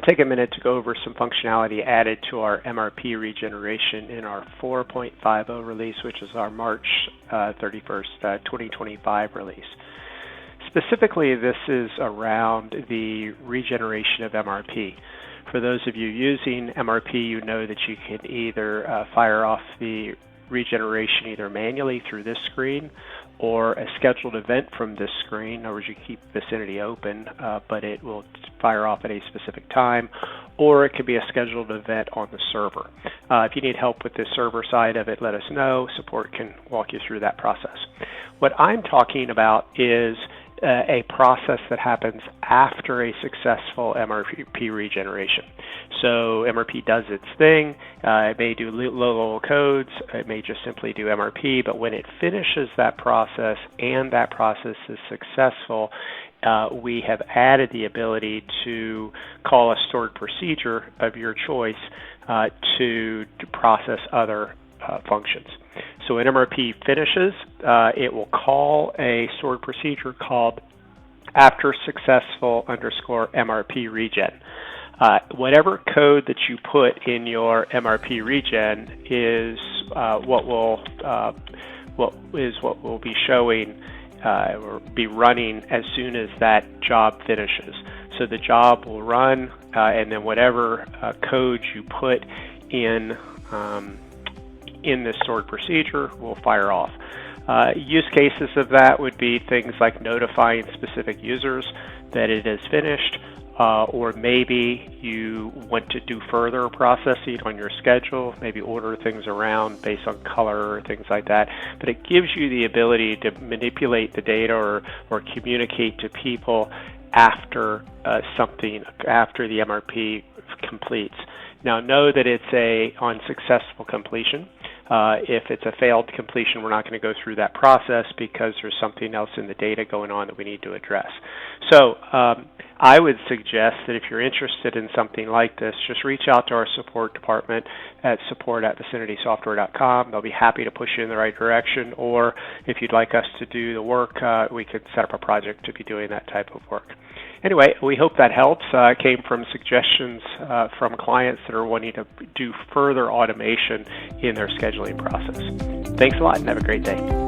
to take a minute to go over some functionality added to our MRP Regeneration in our 4.50 release, which is our March 31st, 2025 release. Specifically, this is around the regeneration of MRP. For those of you using MRP, you know that you can either fire off the regeneration either manually through this screen or a scheduled event from this screen. In other words, you keep Vicinity open, but it will fire off at a specific time, or it could be a scheduled event on the server. If you need help with the server side of it, let us know. Support can walk you through that process. What I'm talking about is a process that happens after a successful MRP regeneration. So MRP does its thing. It may do low-level codes. It may just simply do MRP. But when it finishes that process and that process is successful, we have added the ability to call a stored procedure of your choice to process other functions. So when MRP finishes, it will call a stored procedure called after successful _MRP regen. Whatever code that you put in your MRP regen is what will be showing or be running as soon as that job finishes. So the job will run, and then whatever code you put in this stored procedure will fire off. Use cases of that would be things like notifying specific users that it is finished, or maybe you want to do further processing on your schedule, maybe order things around based on color or things like that. But it gives you the ability to manipulate the data or communicate to people after after the MRP completes. Now know that it's on successful completion. If it's a failed completion, we're not going to go through that process because there's something else in the data going on that we need to address. So I would suggest that if you're interested in something like this, just reach out to our support department at support@vicinitysoftware.com. They'll be happy to push you in the right direction, or if you'd like us to do the work, we could set up a project to be doing that type of work. Anyway, we hope that helps. It came from suggestions from clients that are wanting to do further automation in their scheduling process. Thanks a lot and have a great day.